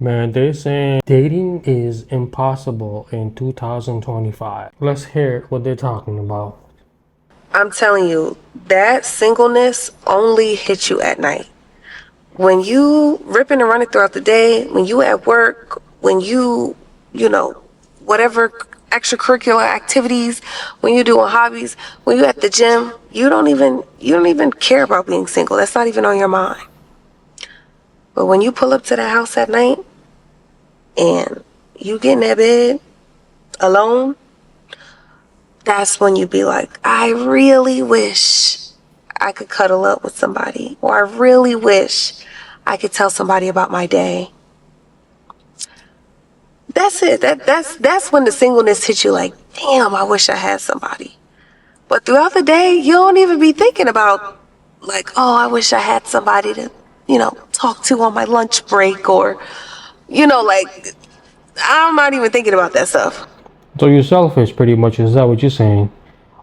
Man, they're saying dating is impossible in 2025. Let's hear what they're talking about. I'm telling you, that singleness only hits you at night. When you ripping and running throughout the day, when you at work, when whatever extracurricular activities, when you doing hobbies, when you at the gym, you don't even care about being single. That's not even on your mind. But when you pull up to the house at night and you get in that bed alone, that's when you be like, I really wish I could cuddle up with somebody, or I really wish I could tell somebody about my day. That's it. That's when the singleness hits you like, damn, I wish I had somebody. But throughout the day, you don't even be thinking about like, oh, I wish I had somebody to, talk to on my lunch break, or, like, I'm not even thinking about that stuff. So you're selfish, pretty much. Is that what you're saying?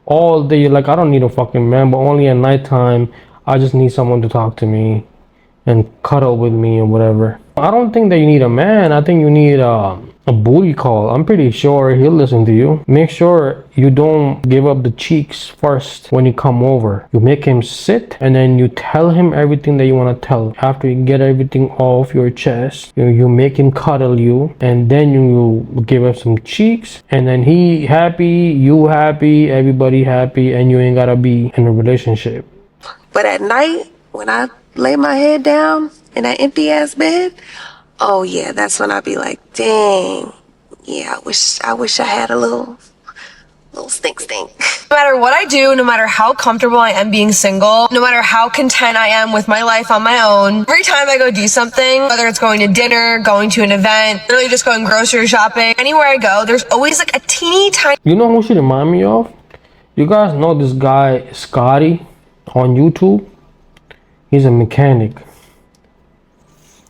All day, you're like, I don't need a fucking man, but only at nighttime, I just need someone to talk to me and cuddle with me or whatever. I don't think that you need a man. I think you need a booty call. I'm pretty sure he'll listen to you. Make sure you don't give up the cheeks first when you come over. You make him sit and then you tell him everything that you want to tell. After you get everything off your chest, you make him cuddle you, and then you give him some cheeks, and then he happy, you happy, everybody happy, and you ain't gotta be in a relationship. But at night, when I lay my head down in that empty ass bed, oh yeah, that's when I be like, dang, yeah, I wish I had a little stink. No matter what I do, no matter how comfortable I am being single, no matter how content I am with my life on my own, every time I go do something, whether it's going to dinner, going to an event, really just going grocery shopping, anywhere I go, there's always like a teeny tiny... You know who she remind me of? You guys know this guy, Scotty, on YouTube? He's a mechanic.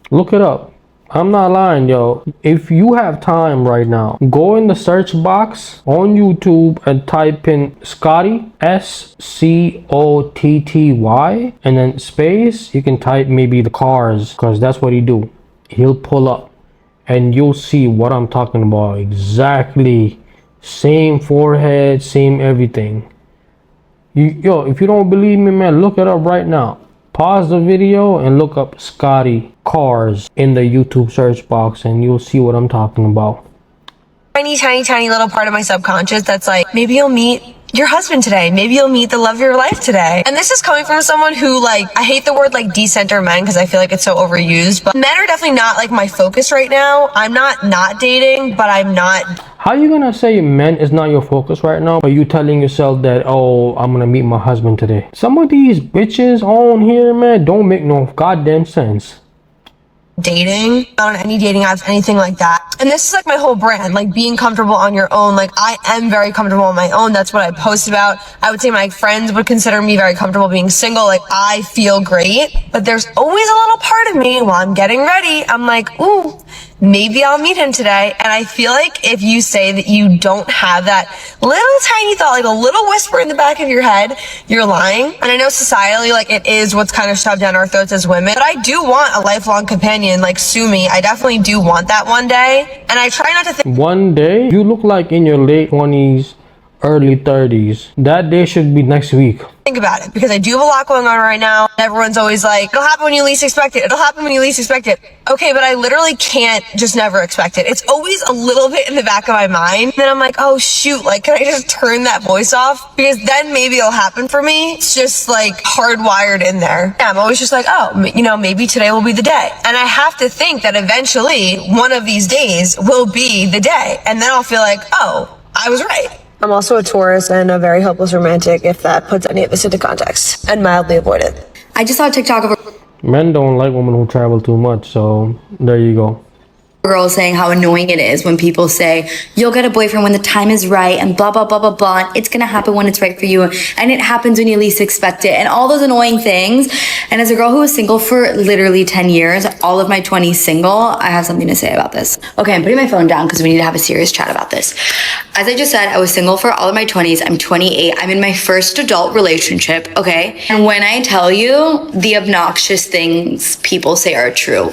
Look it up. I'm not lying, yo. If you have time right now, go in the search box on YouTube and type in Scotty, Scotty, and then space. You can type maybe the cars, because that's what he do. He'll pull up and you'll see what I'm talking about. Exactly. Same forehead, same everything. If you don't believe me, man, look it up right now. Pause the video and look up Scotty cars in the YouTube search box and you'll see what I'm talking about. Tiny little part of my subconscious that's like, maybe you'll meet your husband today. Maybe you'll meet the love of your life today. And this is coming from someone who, like, I hate the word like decenter men because I feel like it's so overused, but men are definitely not like my focus right now. I'm not dating, but I'm not... How you gonna say men is not your focus right now, but you telling yourself that, oh, I'm gonna meet my husband today? Some of these bitches on here, man, don't make no goddamn sense. Dating on any dating apps, anything like that. And this is like my whole brand, like being comfortable on your own. Like I am very comfortable on my own. That's what I post about. I would say my friends would consider me very comfortable being single. Like I feel great, but there's always a little part of me while I'm getting ready. I'm like, ooh, maybe I'll meet him today. And I feel like if you say that you don't have that little tiny thought, like a little whisper in the back of your head, you're lying. And I know societally, like it is what's kind of shoved down our throats as women, but I do want a lifelong companion like sue me. I definitely do want that one day. And I try not to think one day. You look like in your late 20s, early 30s. That day should be next week. Think about it, because I do have a lot going on right now. Everyone's always like, it'll happen when you least expect it. It'll happen when you least expect it. Okay, but I literally can't just never expect it. It's always a little bit in the back of my mind. Then I'm like, oh shoot, like, can I just turn that voice off? Because then maybe it'll happen for me. It's just like hardwired in there. Yeah, I'm always just like, oh, maybe today will be the day. And I have to think that eventually one of these days will be the day. And then I'll feel like, oh, I was right. I'm also a Taurus and a very hopeless romantic, if that puts any of this into context, and mildly avoidant. I just saw a TikTok of a Men don't like women who travel too much, so there you go. Girl saying how annoying it is when people say you'll get a boyfriend when the time is right and blah blah blah blah blah, and it's gonna happen when it's right for you, and it happens when you least expect it, and all those annoying things. And as a girl who was single for literally 10 years, all of my 20s single, I have something to say about this. Okay, I'm putting my phone down because we need to have a serious chat about this. As I just said, I was single for all of my 20s. I'm 28. I'm in my first adult relationship, okay? And when I tell you the obnoxious things people say are true,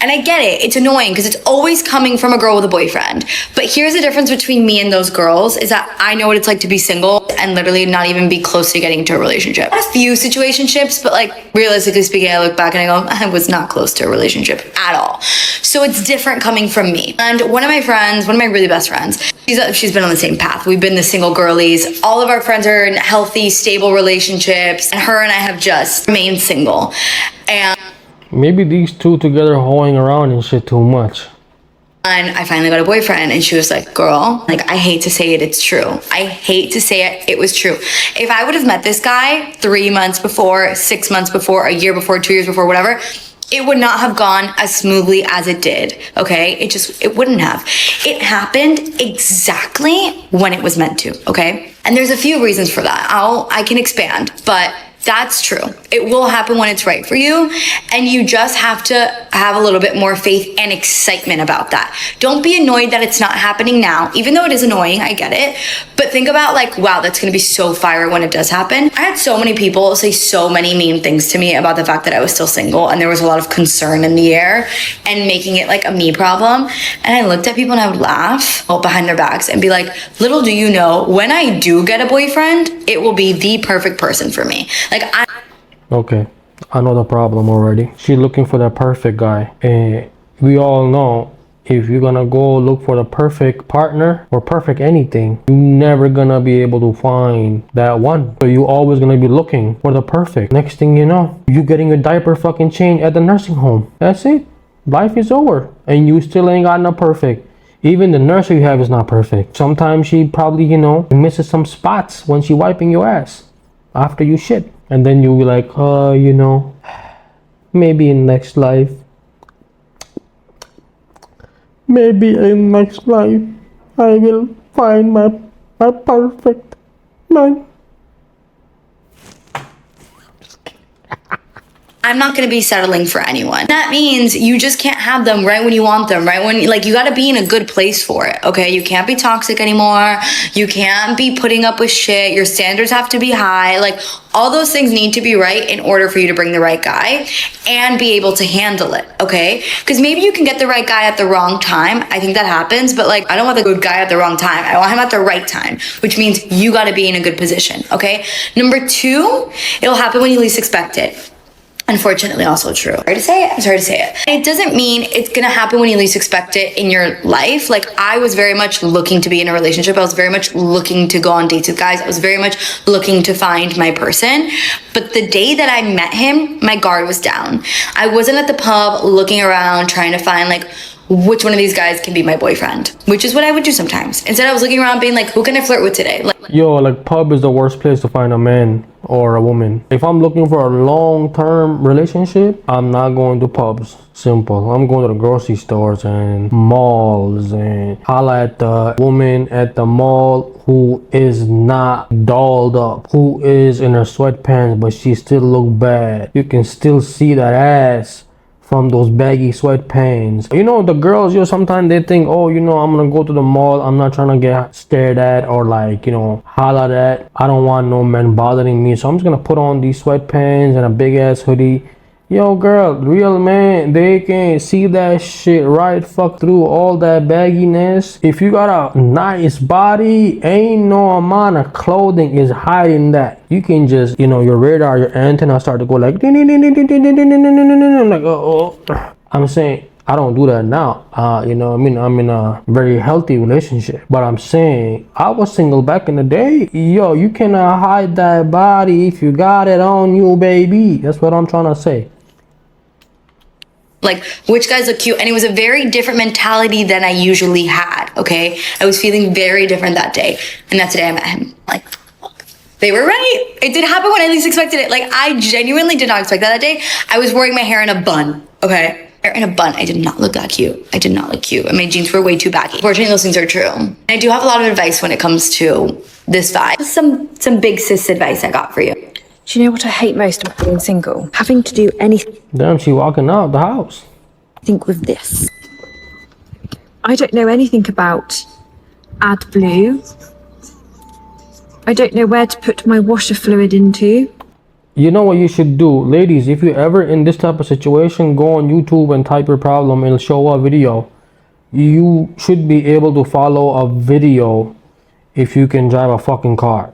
and I get it, it's annoying because it's always coming from a girl with a boyfriend. But here's the difference between me and those girls is that I know what it's like to be single and literally not even be close to getting into a relationship. I had a few situationships, but like realistically speaking, I look back and I go, I was not close to a relationship at all. So it's different coming from me. And one of my friends, one of my really best friends, she's been on the same path. We've been the single girlies. All of our friends are in healthy, stable relationships. And her and I have just remained single. And Maybe these two together hoeing around and shit too much. and I finally got a boyfriend, and she was like, girl, like, I hate to say it, it's true. I hate to say it, it was true. If I would have met this guy 3 months before, 6 months before, a year before, 2 years before, whatever, it would not have gone as smoothly as it did, okay? It wouldn't have. It happened exactly when it was meant to, okay? And there's a few reasons for that. I can expand, but that's true. It will happen when it's right for you, and you just have to have a little bit more faith and excitement about that. Don't be annoyed that it's not happening now, even though it is annoying, I get it. But think about like, wow, that's gonna be so fire when it does happen. I had so many people say so many mean things to me about the fact that I was still single, and there was a lot of concern in the air and making it like a me problem. And I looked at people and I would laugh behind their backs and be like, little do you know, when I do get a boyfriend, it will be the perfect person for me. Okay, I know the problem already. She's looking for the perfect guy. And we all know if you're gonna go look for the perfect partner or perfect anything, you're never gonna be able to find that one. So you're always gonna be looking for the perfect. Next thing you know, you getting your diaper fucking changed at the nursing home. That's it. Life is over. And you still ain't got no perfect. Even the nurse you have is not perfect. Sometimes she probably, misses some spots when she wiping your ass after you shit. And then you'll be like, maybe in next life. Maybe in next life, I will find my perfect man. I'm not going to be settling for anyone. That means you just can't have them right when you want them, right when, like, you got to be in a good place for it, okay? You can't be toxic anymore. You can't be putting up with shit. Your standards have to be high. Like, all those things need to be right in order for you to bring the right guy and be able to handle it, okay? Because maybe you can get the right guy at the wrong time. I think that happens, but like, I don't want the good guy at the wrong time. I want him at the right time, which means you got to be in a good position, okay? Number 2, it'll happen when you least expect it. Unfortunately, also true. I'm sorry to say it. It doesn't mean it's gonna happen when you least expect it in your life. Like, I was very much looking to be in a relationship. I was very much looking to go on dates with guys. I was very much looking to find my person. But the day that I met him, my guard was down. I wasn't at the pub looking around trying to find like, which one of these guys can be my boyfriend, which is what I would do sometimes. Instead, I was looking around being like, who can I flirt with today? Like pub is the worst place to find a man or a woman. If I'm looking for a long-term relationship, I'm not going to pubs. Simple. I'm going to the grocery stores and malls and holla at the woman at the mall who is not dolled up, who is in her sweatpants, but she still look bad. You can still see that ass from those baggy sweatpants. The girls, sometimes they think, I'm gonna go to the mall. I'm not trying to get stared at or hollered at. I don't want no men bothering me. So I'm just gonna put on these sweatpants and a big ass hoodie. Yo, girl, real man, they can see that shit right fuck through all that bagginess. If you got a nice body, ain't no amount of clothing is hiding that. You can just, your radar, your antenna start to go like, like, I'm saying, I don't do that now. I'm in a very healthy relationship. But I'm saying, I was single back in the day. Yo, you cannot hide that body if you got it on you, baby. That's what I'm trying to say. Like, which guys look cute? And it was a very different mentality than I usually had, okay? I was feeling very different that day. And that's the day I met him. Like, they were right. It did happen when I least expected it. Like, I genuinely did not expect that day. I was wearing my hair in a bun, okay? Hair in a bun. I did not look that cute. I did not look cute. And my jeans were way too baggy. Unfortunately, those things are true. And I do have a lot of advice when it comes to this vibe. Some big sis advice I got for you. Do you know what I hate most about being single? Having to do anything Damn, she walking out the house. with this. I don't know anything about AdBlue. I don't know where to put my washer fluid into. You know what you should do, ladies? If you're ever in this type of situation, go on YouTube and type your problem. It'll show a video. You should be able to follow a video if you can drive a fucking car.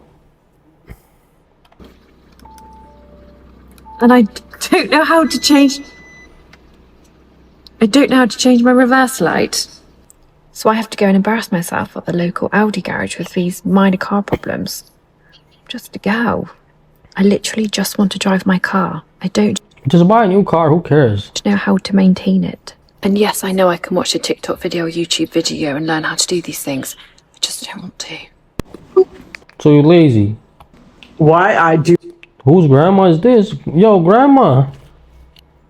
And I don't know how to change. I don't know how to change my reverse light. So I have to go and embarrass myself at the local Audi garage with these minor car problems. Just a girl. I literally just want to drive my car. I don't Just buy a new car, who cares? know how to maintain it. And yes, I know I can watch a TikTok video or YouTube video and learn how to do these things. I just don't want to. So you're lazy. Why I do Whose grandma is this? Yo, grandma.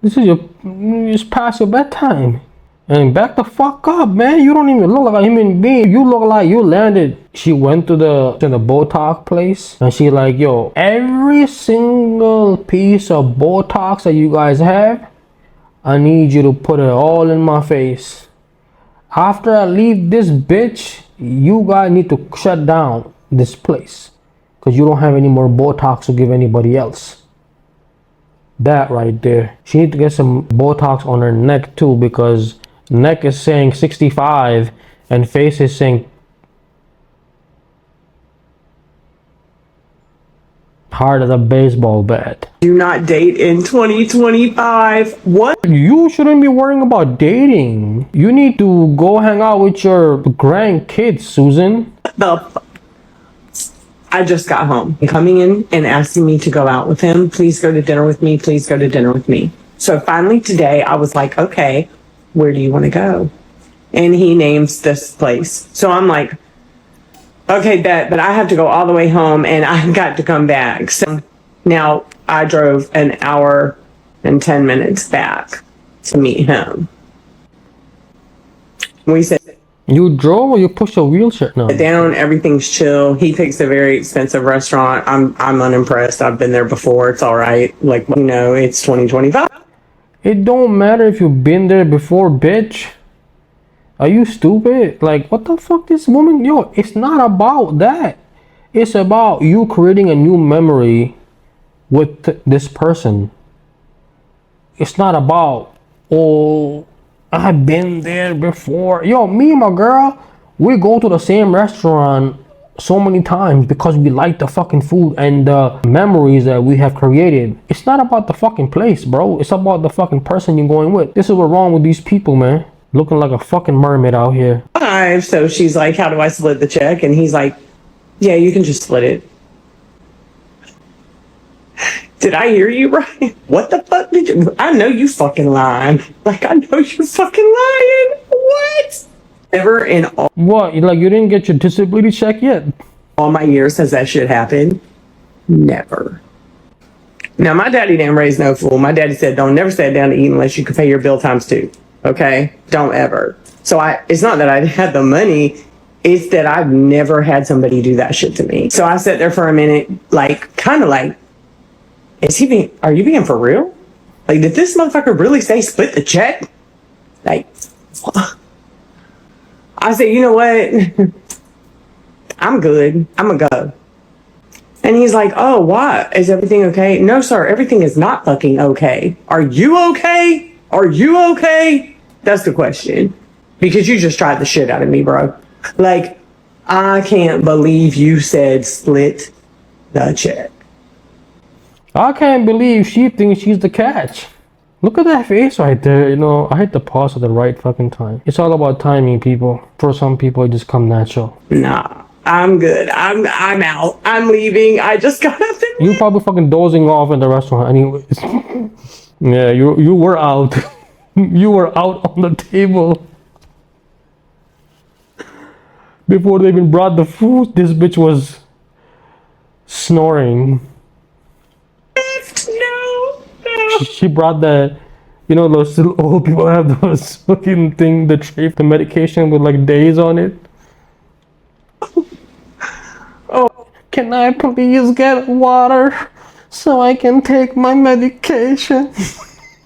This is it's past your bedtime. And back the fuck up, man. You don't even look like a human being. You look like you landed. She went to the Botox place and she like, yo, every single piece of Botox that you guys have, I need you to put it all in my face. After I leave this bitch, you guys need to shut down this place. Because you don't have any more Botox to give anybody else. That right there. She need to get some Botox on her neck too, because neck is saying 65 and face is saying hard as a baseball bat. not date in 2025. What? You shouldn't be worrying about dating. You need to go hang out with your grandkids, Susan. The I just got home. Coming in and asking me to go out with him. Please go to dinner with me. Please go to dinner with me. So finally today I was like, okay, where do you want to go? And he names this place. So I'm like, okay, bet, but I have to go all the way home and I've got to come back. So now I drove an hour and 10 minutes back to meet him. We said, You drove or you pushed a wheelchair? No. down, everything's chill. He picks a very expensive restaurant. I'm unimpressed. I've been there before. It's all right. Like, you know, it's 2025. It don't matter if you've been there before, bitch. Are you stupid? Like, what the fuck, this woman? Yo, it's not about that. It's about you creating a new memory with this person. It's not about, oh, I've been there before. Yo, me and my girl, we go to the same restaurant so many times because we like the fucking food and the memories that we have created. It's not about the fucking place, bro. It's about the fucking person you're going with. This is what's wrong with these people, man. Looking like a fucking mermaid out here. So she's like, how do I split the check? And he's like, yeah, you can just split it. Did I hear you right? What the fuck did you? I know you fucking lying. Like, I know you fucking lying. What? Never in What? Like, you didn't get your disability check yet? all my years has that shit happened. Never. Now, my daddy didn't raise no fool. My daddy said, don't never sit down to eat unless you can pay your bill times two. Okay? Don't ever. So it's not that I had the money. It's that I've never had somebody do that shit to me. So I sat there for a minute, like, kind of like, are you being for real? Like, did this motherfucker really say split the check? Like, I said, you know what? I'm good. I'm gonna go. And he's like, oh, what? Is everything okay? No, sir, everything is not fucking okay. Are you okay? Are you okay? That's the question. Because you just tried the shit out of me, bro. Like, I can't believe you said split the check. I can't believe she thinks she's the catch. Look at that face right there. You know, I hit the pause at the right fucking time. It's all about timing, people. For some people, it just come natural. Nah, I'm good. I'm out. I'm leaving. I just got up and You probably fucking dozing off in the restaurant anyways. Yeah, you were out. You were out on the table. Before they even brought the food, this bitch was snoring. no. She brought the, you know, those little old people have those fucking thing, the tray, the medication with like days on it. Oh, can I please get water so I can take my medication?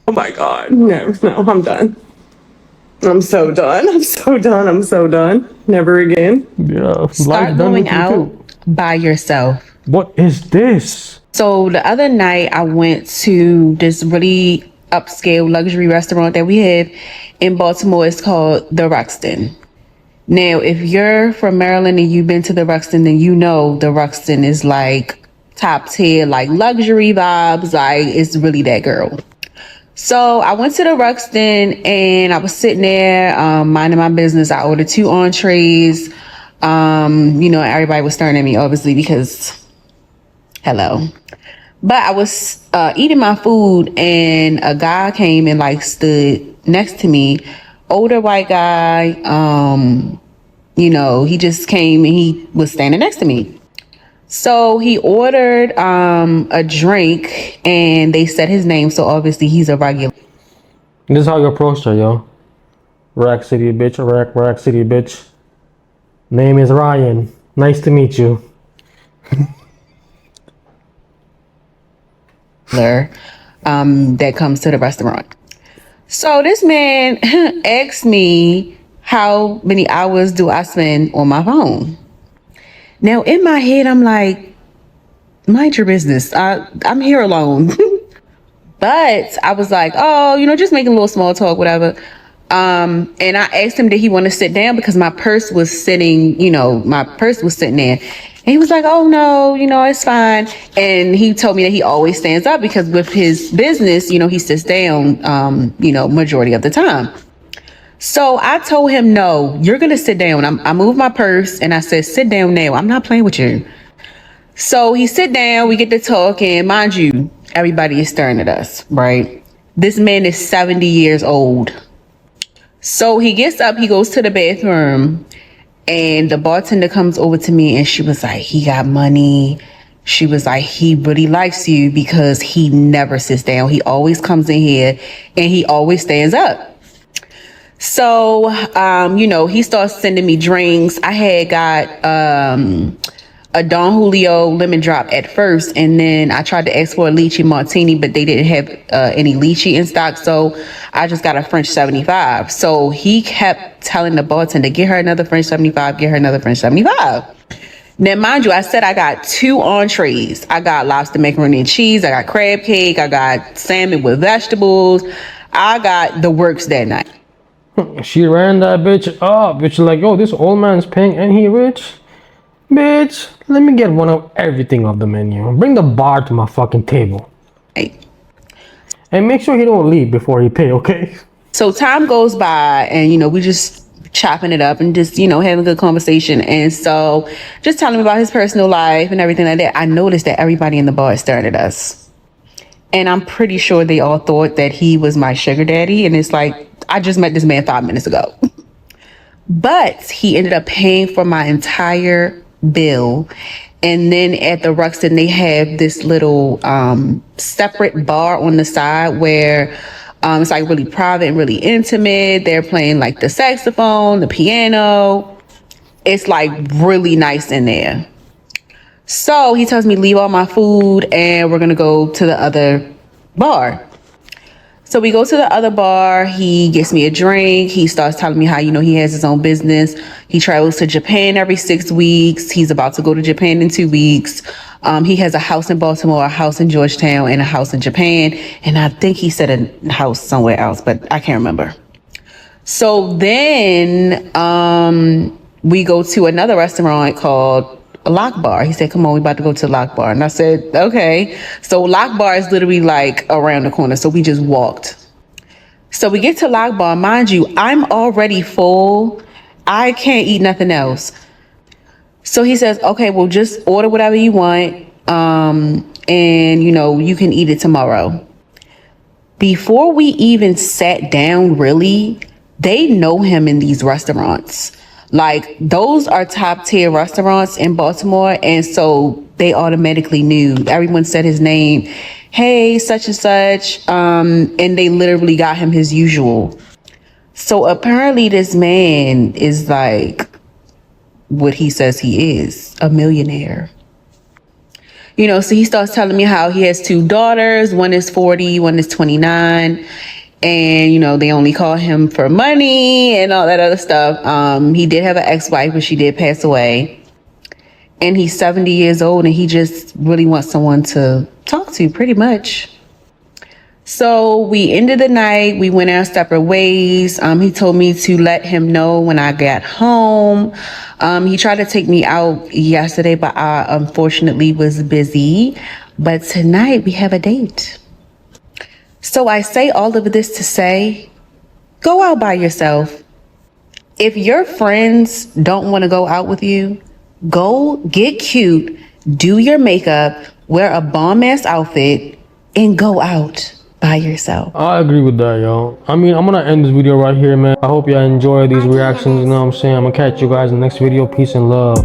Oh my God. No, I'm done. I'm so done. I'm so done. I'm so done. Never again. Yeah, Start life done going with you out too. by yourself. What is this? So the other night I went to this really upscale luxury restaurant that we have in Baltimore. It's called The Ruxton. Now, if you're from Maryland and you've been to The Ruxton, then you know The Ruxton is like top tier, like luxury vibes. Like it's really that girl. So I went to The Ruxton and I was sitting there minding my business. I ordered 2 entrees. Everybody was staring at me, obviously, because hello. But I was eating my food and a guy came and like stood next to me, older white guy. He just came and he was standing next to me. So he ordered a drink and they said his name, so obviously he's a regular. This is how you approach her, yo. Rack City bitch, Rack City bitch. Name is Ryan. Nice to meet you. That comes to the restaurant. So this man asked me how many hours do I spend on my phone. Now in my head, I'm like, mind your business. I'm here alone. But I was like, oh, just making a little small talk, whatever. And I asked him, did he want to sit down? Because my purse was sitting there. And he was like, oh, no, it's fine. And he told me that he always stands up because with his business, he sits down, majority of the time. So I told him, no, you're going to sit down. I moved my purse and I said, sit down now. I'm not playing with you. So he sit down, we get to talk, and mind you, everybody is staring at us, right? This man is 70 years old. So he gets up, he goes to the bathroom, and the bartender comes over to me and she was like, he got money. She was like, he really likes you because he never sits down. He always comes in here and he always stands up. So, he starts sending me drinks. I had got a Don Julio lemon drop at first, and then I tried to ask for a lychee martini, but they didn't have any lychee in stock, so I just got a French 75. So he kept telling the bartender, get her another French 75, get her another French 75. Now, mind you, I said I got 2 entrees. I got lobster macaroni and cheese, I got crab cake, I got salmon with vegetables. I got the works that night. She ran that bitch up. Bitch like, oh, this old man's paying and he rich? Bitch, let me get one of everything off the menu. Bring the bar to my fucking table. Hey. And make sure he don't leave before he pay, okay? So time goes by and, we just chopping it up and just, having a good conversation. And so just telling him about his personal life and everything like that. I noticed that everybody in the bar is staring at us. And I'm pretty sure they all thought that he was my sugar daddy. And it's like, I just met this man 5 minutes ago. But he ended up paying for my entire bill. And then at the Ruxton, they have this little separate bar on the side where it's like really private and really intimate. They're playing like the saxophone, the piano. It's like really nice in there. So he tells me leave all my food and we're gonna go to the other bar. So we go to the other bar, he gets me a drink, he starts telling me how, he has his own business. He travels to Japan every 6 weeks. He's about to go to Japan in 2 weeks. He has a house in Baltimore, a house in Georgetown, and a house in Japan. And I think he said a house somewhere else, but I can't remember. So then we go to another restaurant called Lock Bar. He said, come on, we about to go to Lock Bar. And I said, okay. So Lock Bar is literally like around the corner. So we just walked. So we get to Lock Bar. Mind you, I'm already full. I can't eat nothing else. So he says, okay, well, just order whatever you want. And you can eat it tomorrow. Before we even sat down, really, they know him in these restaurants. Like, those are top tier restaurants in Baltimore. And so they automatically knew. Everyone said his name. Hey, such and such. And they literally got him his usual. So apparently this man is like what he says he is, a millionaire. So he starts telling me how he has 2 daughters. One is 40, one is 29. And you know, they only call him for money and all that other stuff. He did have an ex-wife, but she did pass away. And he's 70 years old, and he just really wants someone to talk to, pretty much. So we ended the night. We went our separate ways. He told me to let him know when I got home. He tried to take me out yesterday, but I unfortunately was busy. But tonight we have a date. So I say all of this to say, go out by yourself. If your friends don't want to go out with you, go get cute, do your makeup, wear a bomb ass outfit, and go out by yourself. I agree with that, yo. I mean, I'm gonna end this video right here, man. I hope y'all enjoy these reactions, you know what I'm saying? I'm gonna catch you guys in the next video. Peace and love.